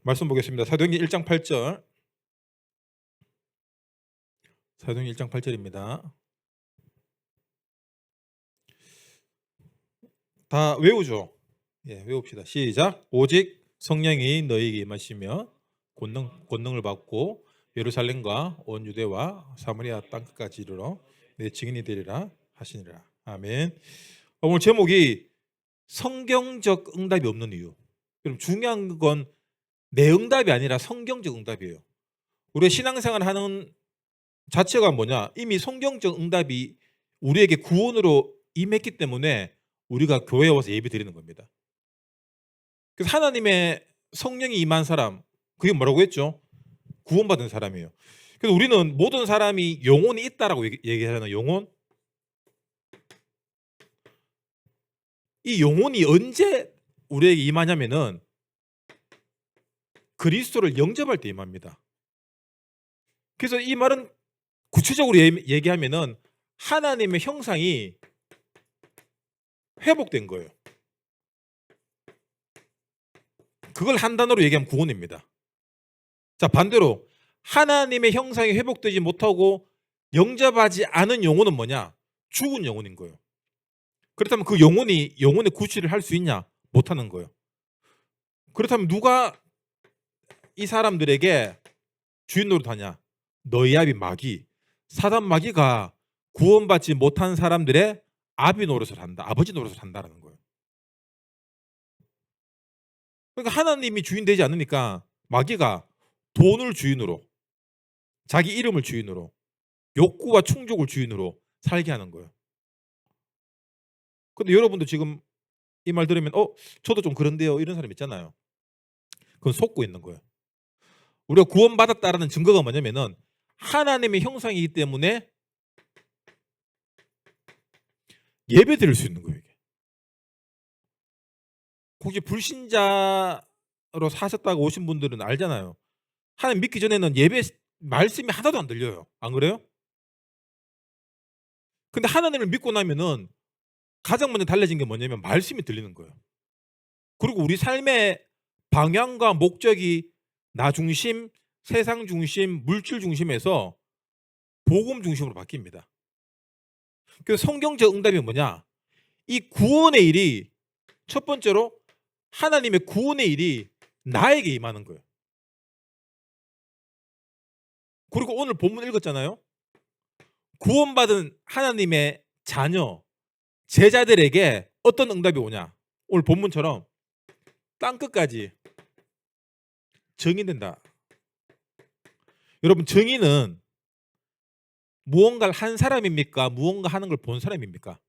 말씀 보겠습니다. 사도행전 1장 8절. 사도행전 1장 8절입니다. 다 외우죠. 예, 외웁시다. 시작. 오직 성령이 너희에게 임하시며 권능을 받고 예루살렘과 온 유대와 사마리아 땅끝까지 이르러 내 증인이 되리라 하시니라. 아멘. 오늘 제목이 성경적 응답이 없는 이유. 그럼 중요한 건 내 응답이 아니라 성경적 응답이에요. 우리가 신앙생활 하는 자체가 뭐냐? 이미 성경적 응답이 우리에게 구원으로 임했기 때문에 우리가 교회에 와서 예배 드리는 겁니다. 그래서 하나님의 성령이 임한 사람, 그게 뭐라고 했죠? 구원받은 사람이에요. 그래서 우리는 모든 사람이 영혼이 있다라고 얘기하잖아요. 영혼. 이 영혼이 언제 우리에게 임하냐면은 그리스도를 영접할 때 임합니다. 그래서 이 말은 구체적으로 얘기하면은 하나님의 형상이 회복된 거예요. 그걸 한 단어로 얘기하면 구원입니다. 자, 반대로 하나님의 형상이 회복되지 못하고 영접하지 않은 영혼은 뭐냐? 죽은 영혼인 거예요. 그렇다면 그 영혼의 구실을 할 수 있냐? 못하는 거예요. 그렇다면 누가 이 사람들에게 주인 노릇하냐? 너희 아비 마귀, 사단 마귀가 구원받지 못한 사람들의 아비 노릇을 한다. 아버지 노릇을 한다라는 거예요. 그러니까 하나님이 주인 되지 않으니까 마귀가 돈을 주인으로, 자기 이름을 주인으로, 욕구와 충족을 주인으로 살게 하는 거예요. 근데 여러분도 지금 이 말 들으면 저도 좀 그런데요 이런 사람 있잖아요. 그건 속고 있는 거예요. 우리가 구원받았다라는 증거가 뭐냐면은 하나님의 형상이기 때문에 예배 드릴 수 있는 거예요. 이게. 혹시 불신자로 사셨다가 오신 분들은 알잖아요. 하나님 믿기 전에는 예배 말씀이 하나도 안 들려요. 안 그래요? 근데 하나님을 믿고 나면은 가장 먼저 달라진 게 뭐냐면 말씀이 들리는 거예요. 그리고 우리 삶의 방향과 목적이 나 중심, 세상 중심, 물질 중심에서 복음 중심으로 바뀝니다. 그래서 성경적 응답이 뭐냐? 이 구원의 일이 첫 번째로 하나님의 구원의 일이 나에게 임하는 거예요. 그리고 오늘 본문 읽었잖아요. 구원받은 하나님의 자녀, 제자들에게 어떤 응답이 오냐? 오늘 본문처럼 땅끝까지 증인된다. 여러분, 증인은 무언가를 한 사람입니까? 무언가 하는 걸 본 사람입니까?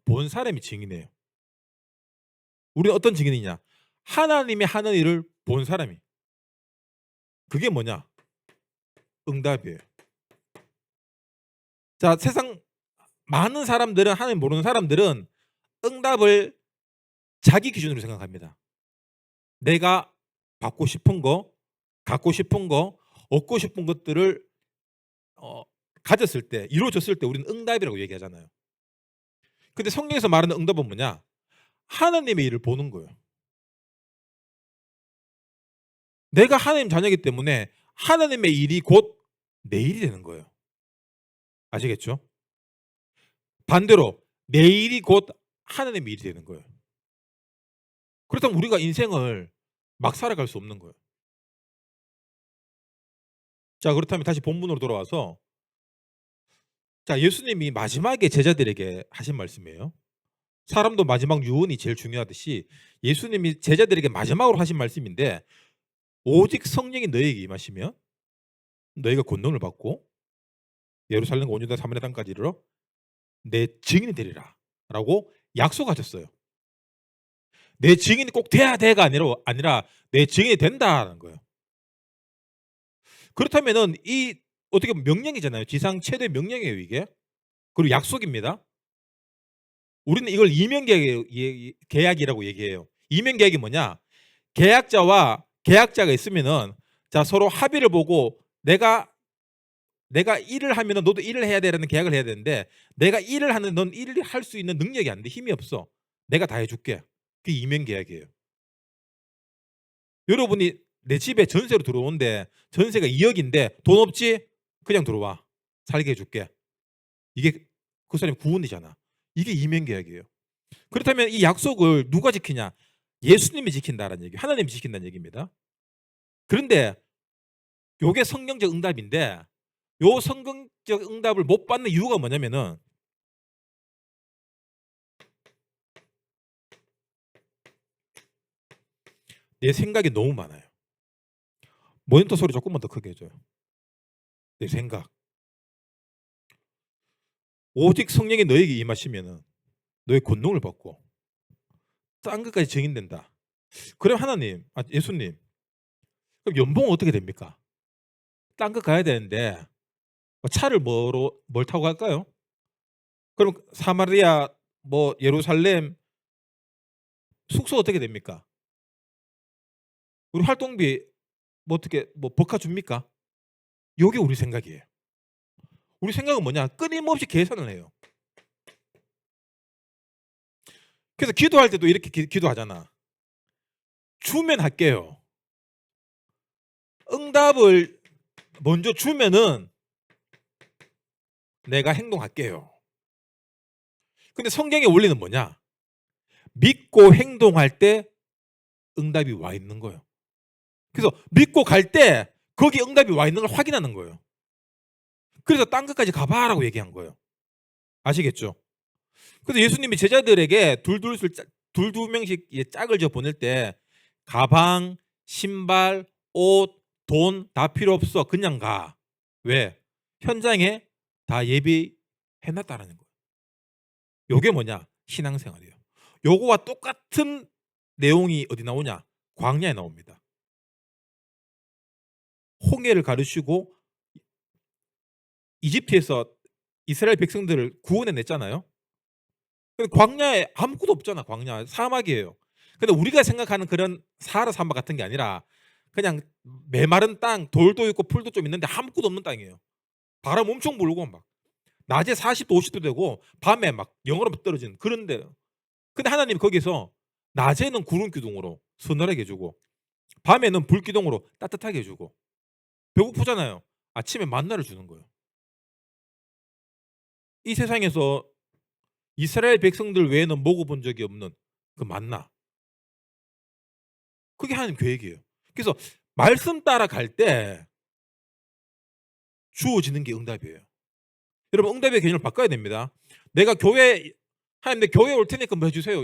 본 사람이 증인이에요. 우리는 어떤 증인이냐? 하나님이 하는 일을 본 사람이. 그게 뭐냐? 응답이에요. 자, 세상 많은 사람들은, 하나님 모르는 사람들은 응답을 자기 기준으로 생각합니다. 내가 받고 싶은 거, 갖고 싶은 거, 얻고 싶은 것들을 가졌을 때, 이루어졌을 때 우리는 응답이라고 얘기하잖아요. 근데 성경에서 말하는 응답은 뭐냐? 하나님의 일을 보는 거예요. 내가 하나님 자녀이기 때문에 하나님의 일이 곧 내 일이 되는 거예요. 아시겠죠? 반대로 내 일이 곧 하나님의 일이 되는 거예요. 그렇다면 우리가 인생을 막 살아갈 수 없는 거예요. 자, 그렇다면 다시 본문으로 돌아와서, 자, 예수님이 마지막에 제자들에게 하신 말씀이에요. 사람도 마지막 유언이 제일 중요하듯이 예수님이 제자들에게 마지막으로 하신 말씀인데, 오직 성령이 너희에게 임하시면 너희가 권능을 받고 예루살렘과 온 유다 사마리아 땅까지 이르러 내 증인이 되리라 라고 약속하셨어요. 내 증인이 꼭 돼야 돼가 아니라 내 증인이 된다는 거예요. 그렇다면은 이 어떻게 보면 명령이잖아요. 지상 최대 명령이에요, 이게. 그리고 약속입니다. 우리는 이걸 이면계약이라고 얘기해요. 이면계약이 뭐냐? 계약자가 있으면은, 자, 서로 합의를 보고 내가 일을 하면은 너도 일을 해야 되라는 계약을 해야 되는데, 내가 일을 하는 넌 일을 할 수 있는 능력이 안 돼. 힘이 없어. 내가 다 해줄게. 그게 이면계약이에요. 여러분이 내 집에 전세로 들어오는데 전세가 2억인데 돈 없지? 그냥 들어와. 살게 해줄게. 이게 그 사람이 구원이잖아. 이게 이면계약이에요. 그렇다면 이 약속을 누가 지키냐? 예수님이 지킨다라는 얘기, 하나님이 지킨다는 얘기입니다. 그런데 요게 성경적 응답인데 요 성경적 응답을 못 받는 이유가 뭐냐면은 내 생각이 너무 많아요. 모니터 소리 조금만 더 크게 해줘요. 내 생각. 오직 성령이 너에게 임하시면은 너의 권능을 받고 딴 것까지 증인된다. 그럼 하나님, 예수님, 그럼 연봉은 어떻게 됩니까? 딴 거 가야 되는데 차를 뭘 타고 갈까요? 그럼 사마리아, 뭐 예루살렘 숙소 어떻게 됩니까? 우리 활동비 뭐 어떻게 뭐 버카 줍니까? 요게 우리 생각이에요. 우리 생각은 뭐냐? 끊임없이 계산을 해요. 그래서 기도할 때도 이렇게 기도하잖아. 주면 할게요. 응답을 먼저 주면은 내가 행동할게요. 근데 성경의 원리는 뭐냐? 믿고 행동할 때 응답이 와 있는 거예요. 그래서 믿고 갈 때 거기 응답이 와 있는 걸 확인하는 거예요. 그래서 딴 것까지 가봐라고 얘기한 거예요. 아시겠죠? 그래서 예수님이 제자들에게 둘두 명씩 짝을 져 보낼 때 가방, 신발, 옷, 돈 다 필요 없어. 그냥 가. 왜? 현장에 다 예비해놨다라는 거예요. 요게 뭐냐? 신앙생활이에요. 요거와 똑같은 내용이 어디 나오냐? 광야에 나옵니다. 홍해를 가르치고 이집트에서 이스라엘 백성들을 구원해 냈잖아요. 근데 광야에 아무것도 없잖아. 광야 사막이에요. 근데 우리가 생각하는 그런 사하라 사막 같은 게 아니라 그냥 메마른 땅, 돌도 있고 풀도 좀 있는데 아무것도 없는 땅이에요. 바람 엄청 불고 막 낮에 40도 50도 되고 밤에 막 0으로 떨어지는 그런 데요. 근데 하나님 거기서 낮에는 구름 기둥으로 서늘하게 해주고 밤에는 불 기둥으로 따뜻하게 해주고 배고프잖아요. 아침에 만나를 주는 거예요. 이 세상에서 이스라엘 백성들 외에는 먹어본 적이 없는 그 만나. 그게 하나님 계획이에요. 그래서 말씀 따라 갈 때 주어지는 게 응답이에요. 여러분 응답의 개념을 바꿔야 됩니다. 내가 교회 하나님 내 교회 올 테니까 뭐 해주세요.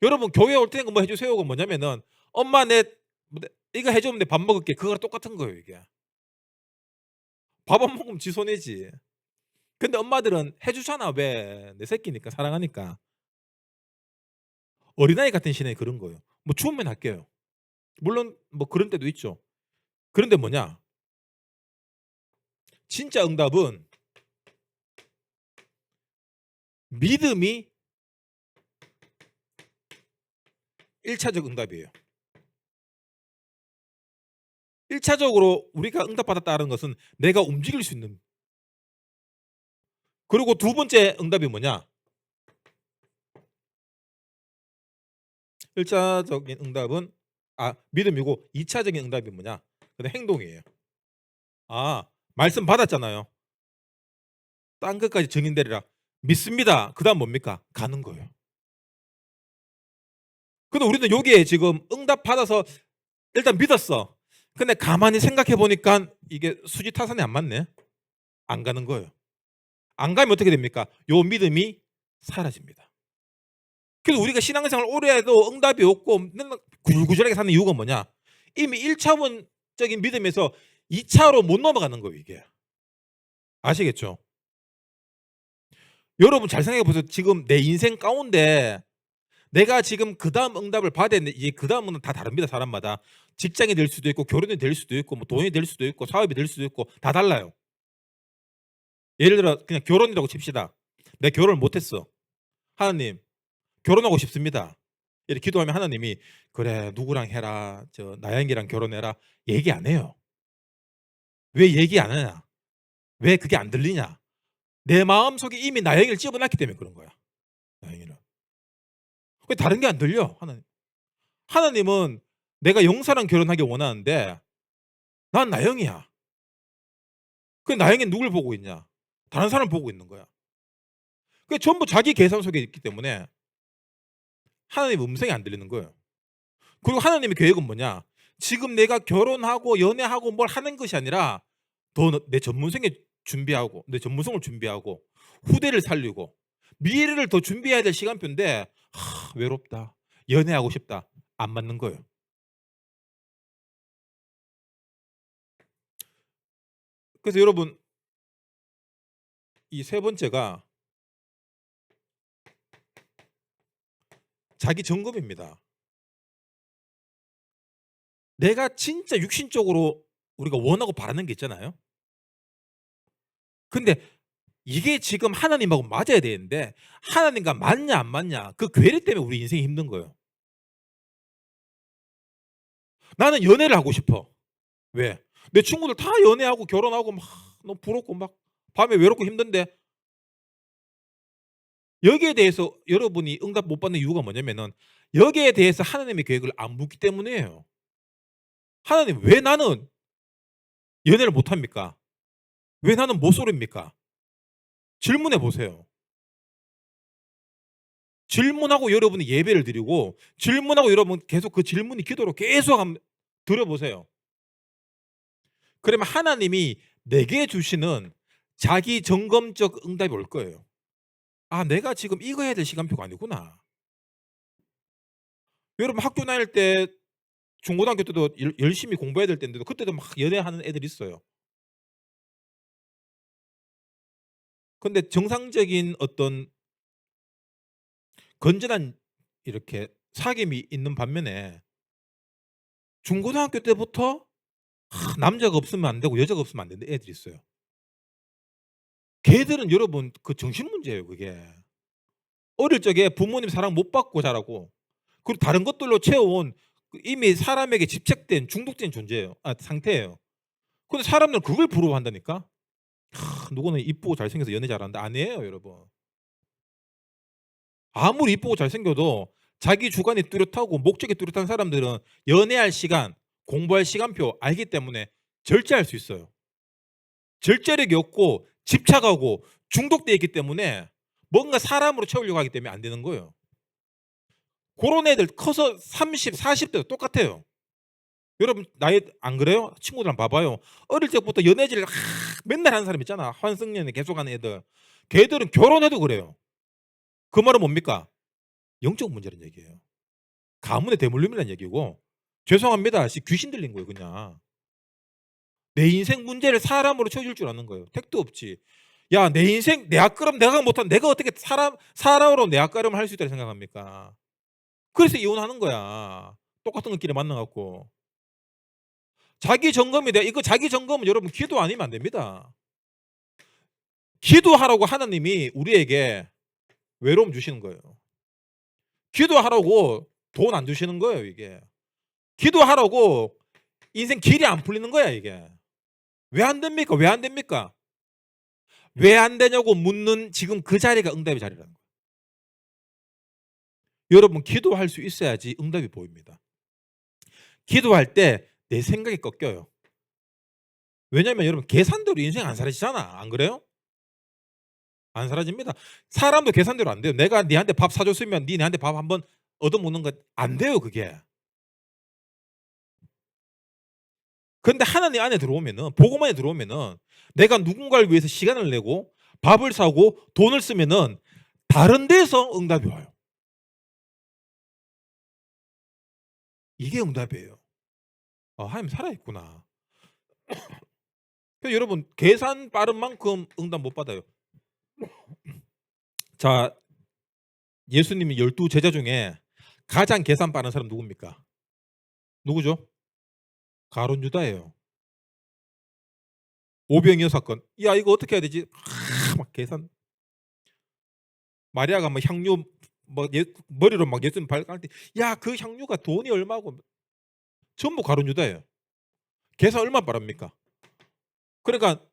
여러분 교회 올 테니까 뭐 해주세요가 뭐냐면은 엄마 이거 해주면 내 밥 먹을게. 그거랑 똑같은 거예요 이게. 밥 안 먹으면 지 손해지. 근데 엄마들은 해주잖아. 왜? 내 새끼니까 사랑하니까. 어린아이 같은 신앙이 그런 거예요. 뭐 주면 할게요. 물론 뭐 그런 때도 있죠. 그런데 뭐냐? 진짜 응답은 믿음이 1차적 응답이에요. 1차적으로 우리가 응답받았다는 것은 내가 움직일 수 있는. 그리고 두 번째 응답이 뭐냐? 1차적인 응답은 믿음이고 2차적인 응답이 뭐냐? 근데 행동이에요. 말씀 받았잖아요. 딴 것까지 증인되리라. 믿습니다. 그다음 뭡니까? 가는 거예요. 근데 우리는 여기에 지금 응답 받아서 일단 믿었어. 근데 가만히 생각해 보니까 이게 수지타산이 안 맞네. 안 가는 거예요. 안 가면 어떻게 됩니까? 요 믿음이 사라집니다. 그래서 우리가 신앙생활 오래 해도 응답이 없고 맨날 구질구질하게 사는 이유가 뭐냐? 이미 1차원적인 믿음에서 2차로 못 넘어가는 거예요, 이게. 아시겠죠? 여러분 잘 생각해 보세요. 지금 내 인생 가운데 내가 지금 그다음 응답을 받아야 되는데 이제 그다음은 다 다릅니다, 사람마다. 직장이 될 수도 있고 결혼이 될 수도 있고 뭐 돈이 될 수도 있고 사업이 될 수도 있고 다 달라요. 예를 들어 그냥 결혼이라고 칩시다. 내 결혼을 못 했어. 하나님, 결혼하고 싶습니다. 이렇게 기도하면 하나님이 그래, 누구랑 해라. 저 나영이랑 결혼해라. 얘기 안 해요. 왜 얘기 안 하냐? 왜 그게 안 들리냐? 내 마음속에 이미 나영이를 집어놨기 때문에 그런 거야. 나영이를. 왜 다른 게 안 들려? 하나님은 내가 영사랑 결혼하길 원하는데 난 나영이야. 그 나영이 누굴 보고 있냐? 다른 사람을 보고 있는 거야. 그게 전부 자기 계산 속에 있기 때문에 하나님 음성이 안 들리는 거예요. 그리고 하나님의 계획은 뭐냐? 지금 내가 결혼하고 연애하고 뭘 하는 것이 아니라 더 내 전문성에 준비하고 내 전문성을 준비하고 후대를 살리고 미래를 더 준비해야 될 시간표인데 외롭다. 연애하고 싶다. 안 맞는 거예요. 그래서 여러분 이 세 번째가 자기 점검입니다. 내가 진짜 육신적으로 우리가 원하고 바라는 게 있잖아요. 근데 이게 지금 하나님하고 맞아야 되는데 하나님과 맞냐 안 맞냐 그 괴리 때문에 우리 인생이 힘든 거예요. 나는 연애를 하고 싶어. 왜? 내 친구들 다 연애하고 결혼하고 막 너무 부럽고 막 밤에 외롭고 힘든데 여기에 대해서 여러분이 응답 못 받는 이유가 뭐냐면은 여기에 대해서 하나님의 계획을 안 묻기 때문이에요. 하나님 왜 나는 연애를 못 합니까? 왜 나는 모쏠입니까? 질문해 보세요. 질문하고 여러분이 예배를 드리고 질문하고 여러분 계속 그 질문이 기도로 계속 드려보세요. 그러면 하나님이 내게 주시는 자기 점검적 응답이 올 거예요. 아, 내가 지금 이거 해야 될 시간표가 아니구나. 여러분 학교 다닐 때 중고등학교 때도 열심히 공부해야 될 때인데도 그때도 막 연애하는 애들 있어요. 근데 정상적인 어떤 건전한 이렇게 사귐이 있는 반면에 중고등학교 때부터 남자가 없으면 안 되고 여자가 없으면 안 되는 애들이 있어요. 걔들은 여러분 그 정신 문제예요, 그게. 어릴 적에 부모님 사랑 못 받고 자라고 그리고 다른 것들로 채워온 이미 사람에게 집착된 중독된 존재예요. 상태예요. 근데 사람들은 그걸 부러워한다니까. 누구는 이쁘고 잘생겨서 연애 잘하는데 아니에요, 여러분. 아무리 이쁘고 잘생겨도 자기 주관이 뚜렷하고 목적이 뚜렷한 사람들은 연애할 시간, 공부할 시간표 알기 때문에 절제할 수 있어요. 절제력이 없고 집착하고 중독되어 있기 때문에 뭔가 사람으로 채우려고 하기 때문에 안 되는 거예요. 그런 애들 커서 30, 40대도 똑같아요. 여러분 나이 안 그래요? 친구들 한번 봐봐요. 어릴 때부터 연애질을 맨날 하는 사람 있잖아. 환승연애 계속하는 애들. 걔들은 결혼해도 그래요. 그 말은 뭡니까? 영적 문제라는 얘기예요. 가문의 대물림이라는 얘기고 죄송합니다. 귀신 들린 거예요 그냥. 내 인생 문제를 사람으로 채워줄 줄 아는 거예요. 택도 없지. 야, 내 인생 내 앞가름 내가 못한 내가 어떻게 사람으로 내 앞가름을 할 수 있다고 생각합니까? 그래서 이혼하는 거야. 똑같은 것끼리 만나 갖고. 자기 점검이 돼. 이거 자기 점검은 여러분 기도 아니면 안 됩니다. 기도하라고 하나님이 우리에게 외로움 주시는 거예요. 기도하라고 돈 안 주시는 거예요, 이게. 기도하라고 인생 길이 안 풀리는 거야, 이게. 왜 안 됩니까? 왜 안 됩니까? 왜 안 되냐고 묻는 지금 그 자리가 응답의 자리라는 거예요. 여러분 기도할 수 있어야지 응답이 보입니다. 기도할 때 내 생각이 꺾여요. 왜냐하면 여러분 계산대로 인생 안 사라지잖아. 안 그래요? 안 사라집니다. 사람도 계산대로 안 돼요. 내가 니한테 밥 사줬으면 니 내한테 밥 한번 얻어먹는 거 안 돼요 그게. 그런데 하나님 안에 들어오면은 복음 안에 들어오면은 내가 누군가를 위해서 시간을 내고 밥을 사고 돈을 쓰면은 다른 데서 응답이 와요. 이게 응답이에요. 하나님 살아있구나. 여러분 계산 빠른 만큼 응답 못 받아요. 자, 예수님이 12 제자 중에 가장 계산 빠른 사람 누굽니까? 누구죠? 가룟 유다예요. 오병이어 사건. 야 이거 어떻게 해야 되지? 막 계산. 마리아가 뭐 향유 머리로 막 예수님 발갈 때, 야 그 향유가 돈이 얼마고 전부 가룟 유다예요. 계산 얼마 빠릅니까? 그러니까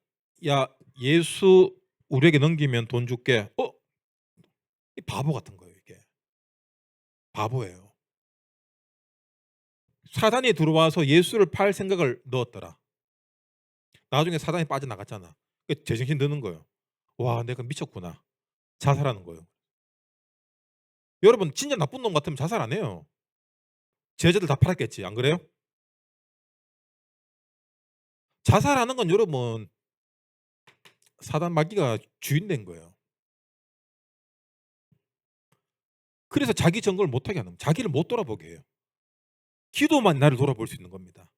야 예수 우리에게 넘기면 돈 줄게. 이 바보 같은 거예요 이게. 바보예요. 사단이 들어와서 예수를 팔 생각을 넣었더라. 나중에 사단이 빠져나갔잖아. 제정신 드는 거예요. 와, 내가 미쳤구나. 자살하는 거예요. 여러분 진짜 나쁜 놈 같으면 자살 안 해요. 제자들 다 팔았겠지. 안 그래요? 자살하는 건 여러분 사단 마귀가 주인 된 거예요. 그래서 자기 점검을 못하게 하는 거예요. 자기를 못 돌아보게 해요. 기도만 나를 돌아볼 수 있는 겁니다.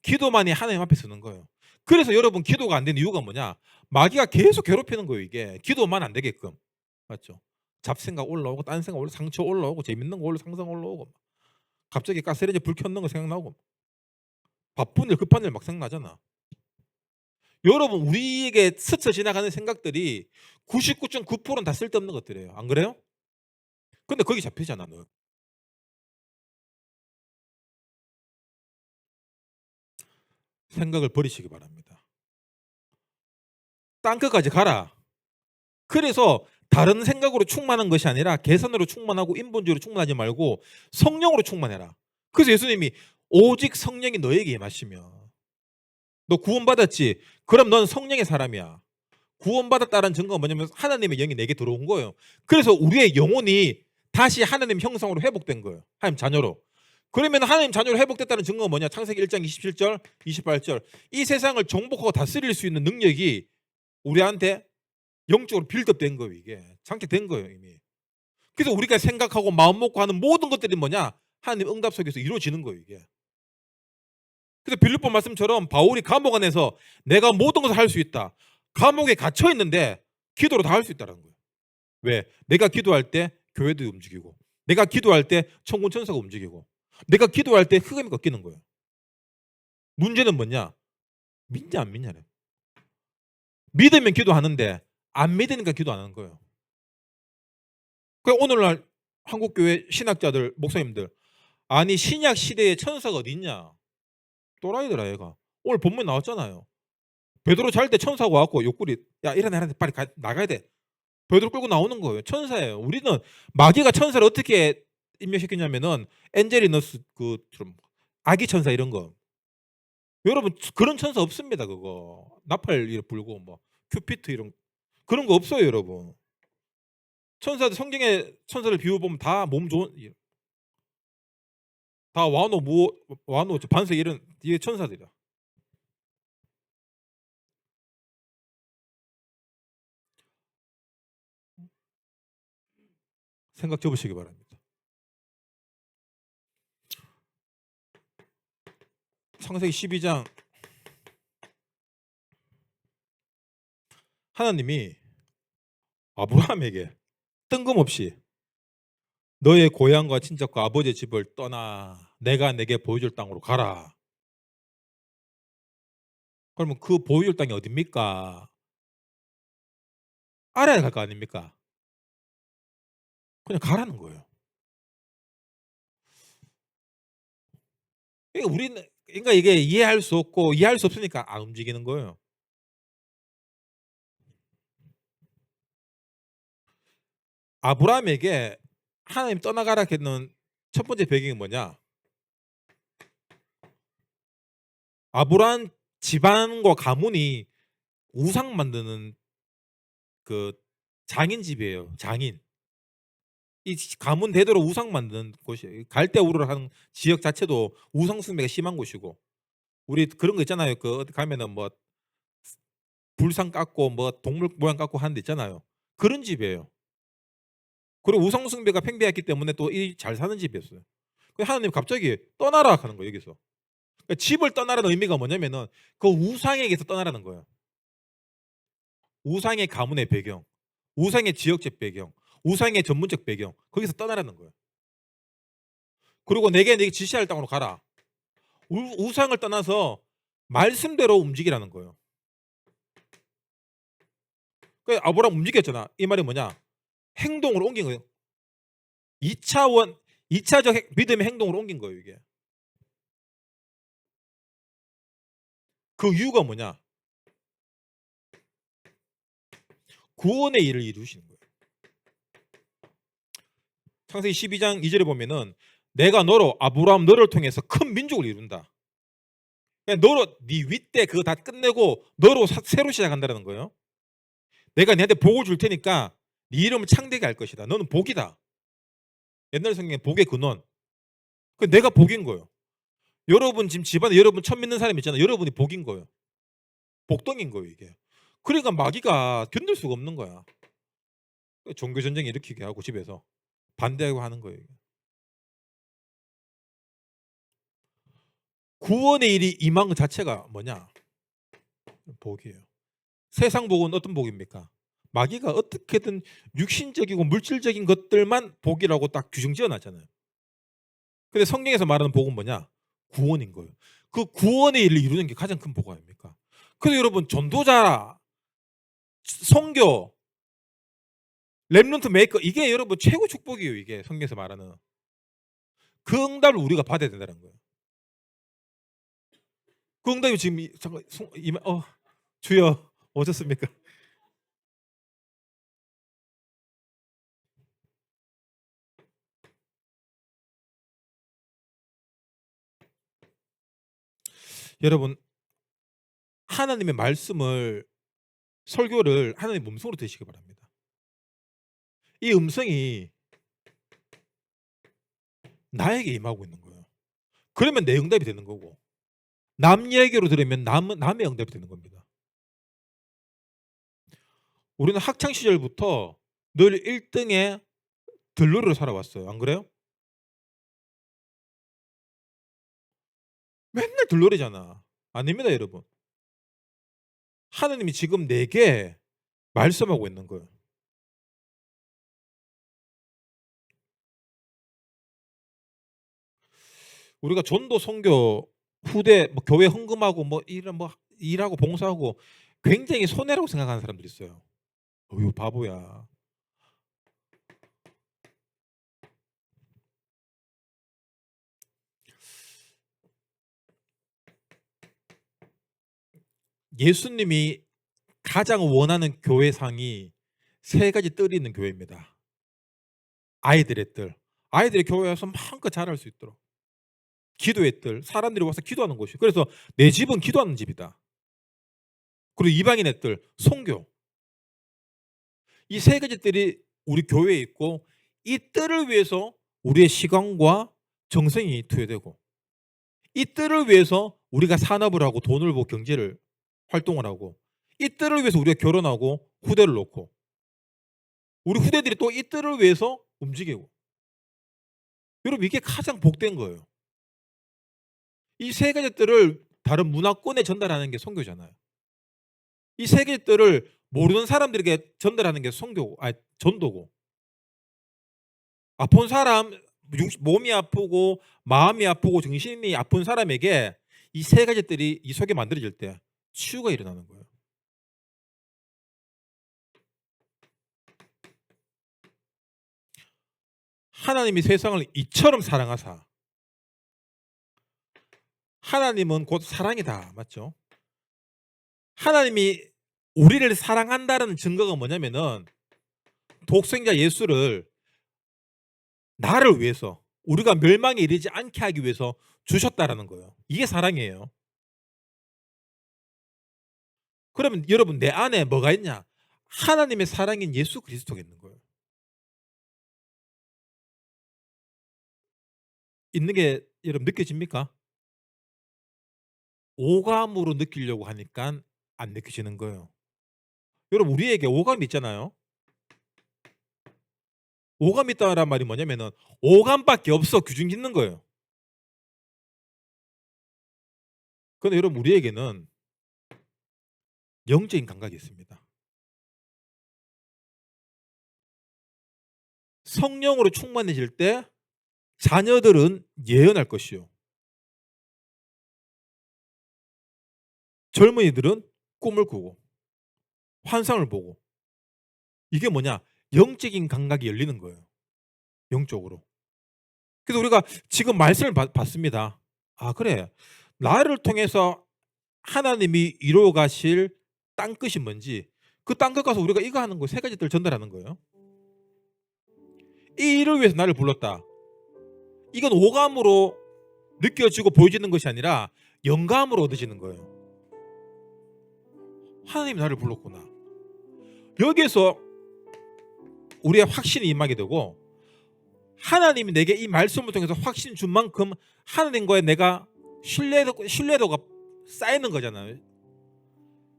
기도만이 하나님 앞에 서는 거예요. 그래서 여러분 기도가 안 되는 이유가 뭐냐? 마귀가 계속 괴롭히는 거예요. 이게 기도만 안 되게끔. 맞죠? 잡생각 올라오고 딴 생각 올라오고 상처 올라오고 재밌는 거 올라오고 상상 올라오고 갑자기 가스레인지 불 켰는 거 생각나고 바쁜 일 급한 일 막 생각나잖아. 여러분 우리에게 스쳐 지나가는 생각들이 99.9%는 다 쓸데없는 것들이에요. 안 그래요? 근데 거기 잡히잖아 너. 생각을 버리시기 바랍니다. 땅끝까지 가라. 그래서 다른 생각으로 충만한 것이 아니라 개선으로 충만하고 인본주의로 충만하지 말고 성령으로 충만해라. 그래서 예수님이 오직 성령이 너에게 임하시면 너 구원받았지? 그럼 넌 성령의 사람이야. 구원받았다는 증거가 뭐냐면 하나님의 영이 내게 들어온 거예요. 그래서 우리의 영혼이 다시 하나님 형상으로 회복된 거예요. 하나님 자녀로. 그러면 하나님 자녀로 회복됐다는 증거가 뭐냐? 창세기 1장 27절, 28절. 이 세상을 정복하고 다스릴 수 있는 능력이 우리한테 영적으로 빌드업된 거예요. 이게 장착된 거예요 이미. 그래서 우리가 생각하고 마음 먹고 하는 모든 것들이 뭐냐? 하나님 응답 속에서 이루어지는 거예요 이게. 그래서 빌립보 말씀처럼 바울이 감옥 안에서 내가 모든 것을 할 수 있다. 감옥에 갇혀 있는데 기도로 다 할 수 있다는 거예요. 왜? 내가 기도할 때 교회도 움직이고, 내가 기도할 때 천군 천사가 움직이고, 내가 기도할 때 흑암이 꺾이는 거예요. 문제는 뭐냐? 믿냐 안 믿냐래. 믿으면 기도하는데 안 믿으니까 기도 안 하는 거예요. 그 오늘날 한국 교회 신학자들 목사님들 아니 신약 시대에 천사가 어디 있냐? 또라이더라 얘가. 오늘 본문 나왔잖아요. 베드로 잘 때 천사가 와갖고 옆구리 야 일어나라 빨리 나가야 돼. 베드로 끌고 나오는 거예요. 천사예요. 우리는 마귀가 천사를 어떻게 입력시키냐면은 엔젤리너스 그좀 아기 천사 이런 거. 여러분 그런 천사 없습니다. 그거 나팔 불고 뭐 큐피트 이런 그런 거 없어요, 여러분. 천사들 성경에 천사를 비유 보면 다 몸 좋은 다 와노 반석 이런 이게 천사들이야. 생각 접으시기 바랍니다. 창세기 12장 하나님이 아브라함에게 뜬금없이 너의 고향과 친척과 아버지의 집을 떠나 내가 내게 보여줄 땅으로 가라. 그러면 그 보여줄 땅이 어딥니까? 알아야 갈 거 아닙니까? 그냥 가라는 거예요. 그러니까 우리는 그러니까 이게 이해할 수 없고 이해할 수 없으니까 안 움직이는 거예요. 아브라함에게 하나님 떠나가라 했는 첫 번째 배경이 뭐냐? 아브라함 집안과 가문이 우상 만드는 그 장인 집이에요. 장인. 이 가문 대대로 우상 만드는 곳이에요. 갈대우르를 하는 지역 자체도 우상 숭배가 심한 곳이고 우리 그런 거 있잖아요. 그 어디 가면은 뭐 불상 깎고 뭐 동물 모양 깎고 하는 데 있잖아요. 그런 집이에요. 그리고 우상 숭배가 팽배했기 때문에 또 이 잘 사는 집이었어요. 그 하나님 갑자기 떠나라 하는 거예요. 여기서. 그러니까 집을 떠나라는 의미가 뭐냐면은 그 우상에게서 떠나라는 거예요. 우상의 가문의 배경, 우상의 지역적 배경, 우상의 전문적 배경 거기서 떠나라는 거예요. 그리고 내게 지시할 땅으로 가라. 우상을 떠나서 말씀대로 움직이라는 거예요. 그 아브라함 움직였잖아. 이 말이 뭐냐? 행동으로 옮긴 거예요. 2차원, 2차적 믿음의 행동으로 옮긴 거예요, 이게. 그 이유가 뭐냐? 구원의 일을 이루시는 거예요. 창세기 12장 2절에 보면은 내가 너로 아브라함 너를 통해서 큰 민족을 이룬다. 그러니까 너로 네 윗대 그거 다 끝내고 너로 새로 시작한다는 거예요. 내가 너한테 복을 줄 테니까 네 이름을 창대하게 할 것이다. 너는 복이다. 옛날 성경에 복의 근원. 그 내가 복인 거예요. 여러분 지금 집안에 여러분 처음 믿는 사람 있잖아요. 여러분이 복인 거예요. 복덩인 거예요 이게. 그러니까 마귀가 견딜 수가 없는 거야. 종교 전쟁 일으키게 하고 집에서 반대하고 하는 거예요. 구원의 일이 임한 것 자체가 뭐냐? 복이에요. 세상 복은 어떤 복입니까? 마귀가 어떻게든 육신적이고 물질적인 것들만 복이라고 딱 규정 지어놨잖아요. 근데 성경에서 말하는 복은 뭐냐? 구원인 거예요. 그 구원의 일을 이루는 게 가장 큰 복 아닙니까? 그래서 여러분 전도자, 선교, 렘넌트 메이커 이게 여러분 최고 축복이에요. 이게 성경에서 말하는 그 응답을 우리가 받아야 된다는 거예요. 그 응답이 지금 잠깐 주여 오셨습니까? 여러분 하나님의 말씀을 설교를 하나님 음성으로 들으시기 바랍니다. 이 음성이 나에게 임하고 있는 거예요. 그러면 내 응답이 되는 거고 남 얘기로 들으면 남의 응답이 되는 겁니다. 우리는 학창 시절부터 늘 1등의 들러리로 살아왔어요. 안 그래요? 맨날 들러리잖아. 아닙니다, 여러분. 하나님이 지금 내게 말씀하고 있는 거예요. 우리가 전도 선교 후대 교회 헌금하고 일하고 봉사하고 굉장히 손해라고 생각하는 사람들이 있어요. 어휴 바보야. 예수님이 가장 원하는 교회상이 세 가지 뜰이 있는 교회입니다. 아이들의 뜰. 아이들이 교회 와서 마음껏 잘할 수 있도록. 기도의 뜰. 사람들이 와서 기도하는 곳이. 그래서 내 집은 기도하는 집이다. 그리고 이방인의 뜰. 선교. 이 세 가지 뜰이 우리 교회에 있고 이 뜰을 위해서 우리의 시간과 정성이 투여되고 이 뜰을 위해서 우리가 산업을 하고 돈을 벌고 경제를 활동을 하고 이 뜰을 위해서 우리가 결혼하고 후대를 놓고 우리 후대들이 또 이 뜰을 위해서 움직이고 여러분 이게 가장 복된 거예요. 이 세 가지 뜰을 다른 문화권에 전달하는 게 선교잖아요. 이 세 가지 뜰을 모르는 사람들에게 전달하는 게 전도고 아픈 사람 몸이 아프고 마음이 아프고 정신이 아픈 사람에게 이 세 가지 뜰이 이 속에 만들어질 때 치유가 일어나는 거예요. 하나님이 세상을 이처럼 사랑하사 하나님은 곧 사랑이다. 맞죠? 하나님이 우리를 사랑한다는 증거가 뭐냐면은 독생자 예수를 나를 위해서 우리가 멸망에 이르지 않게 하기 위해서 주셨다라는 거예요. 이게 사랑이에요. 그러면 여러분 내 안에 뭐가 있냐? 하나님의 사랑인 예수 그리스도가 있는 거예요. 있는 게 여러분 느껴집니까? 오감으로 느끼려고 하니까 안 느껴지는 거예요. 여러분 우리에게 오감이 있잖아요. 오감이 있다란 말이 뭐냐면은 오감밖에 없어 규정 짓는 거예요. 그런데 여러분 우리에게는 영적인 감각이 있습니다. 성령으로 충만해질 때 자녀들은 예언할 것이요. 젊은이들은 꿈을 꾸고 환상을 보고 이게 뭐냐? 영적인 감각이 열리는 거예요. 영적으로. 그래서 우리가 지금 말씀을 받습니다. 아 그래. 나를 통해서 하나님이 이루어 가실 땅끝이 뭔지 그 땅끝 가서 우리가 이거 하는 거 세 가지들 전달하는 거예요. 이 일을 위해서 나를 불렀다. 이건 오감으로 느껴지고 보여지는 것이 아니라 영감으로 얻어지는 거예요. 하나님이 나를 불렀구나. 여기에서 우리의 확신이 임하게 되고, 하나님이 내게 이 말씀을 통해서 확신 준 만큼 하나님과의 내가 신뢰도가 쌓이는 거잖아요.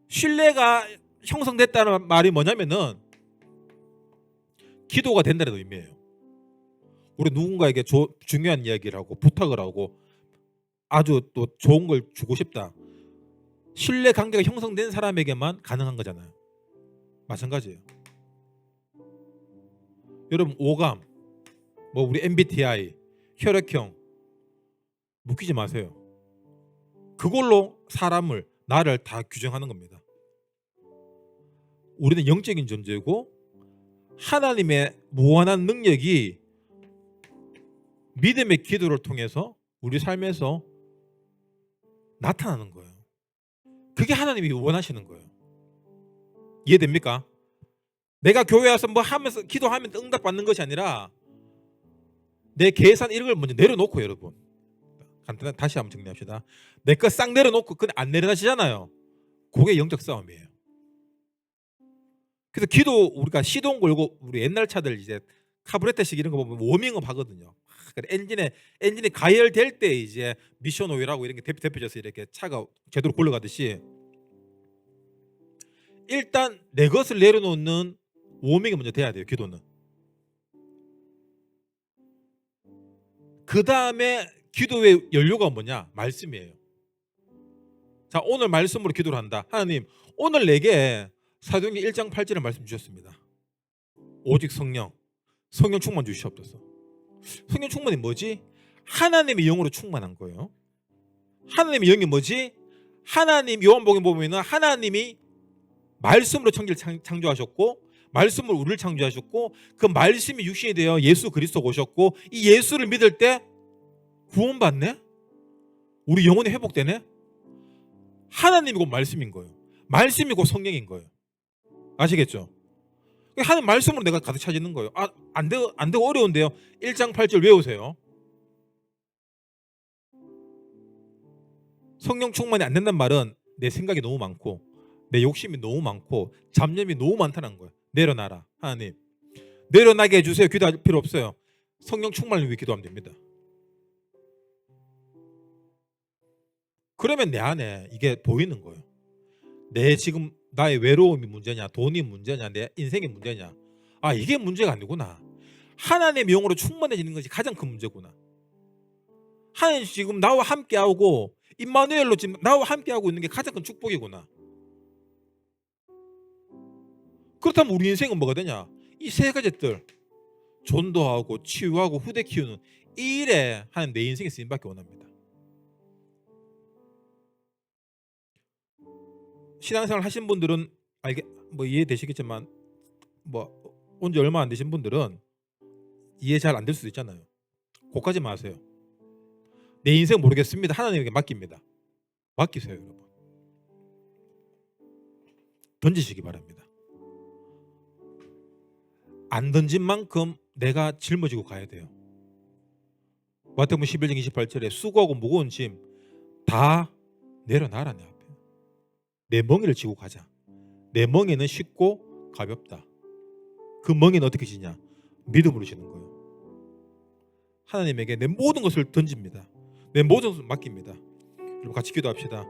신뢰가 형성됐다는 말이 뭐냐면은 기도가 된다는 의미예요. 우리 누군가에게 중요한 이야기를 하고 부탁을 하고 아주 또 좋은 걸 주고 싶다. 신뢰 관계가 형성된 사람에게만 가능한 거잖아요. 마찬가지예요. 여러분, 오감, 우리 MBTI, 혈액형 묶이지 마세요. 그걸로 사람을, 나를 다 규정하는 겁니다. 우리는 영적인 존재고 하나님의 무한한 능력이 믿음의 기도를 통해서 우리 삶에서 나타나는 거예요. 그게 하나님이 원하시는 거예요. 이해됩니까? 내가 교회 와서 하면서 기도하면 응답받는 것이 아니라 내 계산 이런 걸 먼저 내려놓고, 여러분 간단하게 다시 한번 정리합시다. 내 거 싹 내려놓고 그냥 안 내려다시잖아요. 그게 영적 싸움이에요. 그래서 기도, 우리가 시동 걸고 우리 옛날 차들 이제 카브레테식 이런 거 보면 워밍업 하거든요. 엔진이 가열될 때 이제 미션 오일하고 이런 게 대표져서 이렇게 차가 제대로 굴러가듯이 일단 내 것을 내려놓는 워밍이 먼저 돼야 돼요. 기도는. 그 다음에 기도의 연료가 뭐냐? 말씀이에요. 자, 오늘 말씀으로 기도를 한다. 하나님, 오늘 내게 사도행전 1장 8절의 말씀 주셨습니다. 오직 성령 충만 주시옵소서. 성령 충만이 뭐지? 하나님의 영으로 충만한 거예요. 하나님의 영이 뭐지? 하나님, 요한복음 보면은 하나님이 말씀으로 천지를 창조하셨고 말씀으로 우리를 창조하셨고 그 말씀이 육신이 되어 예수 그리스도가 오셨고 이 예수를 믿을 때 구원받네? 우리 영혼이 회복되네? 하나님이 곧 말씀인 거예요. 말씀이 곧 성령인 거예요. 아시겠죠? 하나님 말씀으로 내가 가득 차 있는 거예요. 안 되고 어려운데요. 1장 8절 외우세요. 성령 충만이 안 된다는 말은 내 생각이 너무 많고 내 욕심이 너무 많고 잡념이 너무 많다는 거예요. 내려놔라. 하나님 내려나게 해주세요. 기도할 필요 없어요. 성령 충만을 위해 기도하면 됩니다. 그러면 내 안에 이게 보이는 거예요. 내 지금 나의 외로움이 문제냐, 돈이 문제냐, 내 인생이 문제냐, 이게 문제가 아니구나. 하나님의 영으로 충만해지는 것이 가장 큰 문제구나. 하나님 지금 나와 함께하고 임마누엘로 지금 나와 함께하고 있는 게 가장 큰 축복이구나. 그렇다면 우리 인생은 뭐가 되냐? 이 세 가지들, 전도하고 치유하고 후대 키우는 이 일에 하나님 내 인생에 쓰임받기 원합니다. 신앙생활 하신 분들은 이해되시겠지만 온 지 얼마 안 되신 분들은 이해 잘 안 될 수도 있잖아요. 그것까지 마세요. 내 인생 모르겠습니다. 하나님에게 맡깁니다. 맡기세요, 여러분. 던지시기 바랍니다. 안 던진 만큼 내가 짊어지고 가야 돼요. 마태복음 11장 28절에 수고하고 무거운 짐 다 내려놔라 내 앞에. 내 멍에를 지고 가자. 내 멍에는 쉽고 가볍다. 그 멍에는 어떻게 지냐? 믿음으로 지는 거예요. 하나님에게 내 모든 것을 던집니다. 내 모든 것을 맡깁니다. 여러분 같이 기도합시다.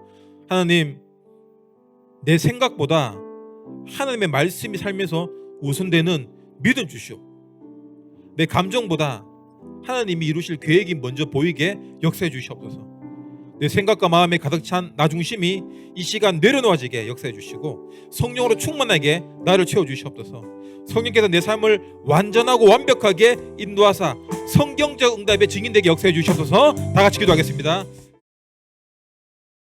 하나님, 내 생각보다 하나님의 말씀이 삶에서 우선되는 믿음 주시오. 내 감정보다 하나님이 이루실 계획이 먼저 보이게 역사해 주시옵소서. 내 생각과 마음에 가득 찬 나 중심이 이 시간 내려놓아지게 역사해 주시고 성령으로 충만하게 나를 채워 주시옵소서. 성령께서 내 삶을 완전하고 완벽하게 인도하사 성경적 응답의 증인되게 역사해 주시옵소서. 다 같이 기도하겠습니다.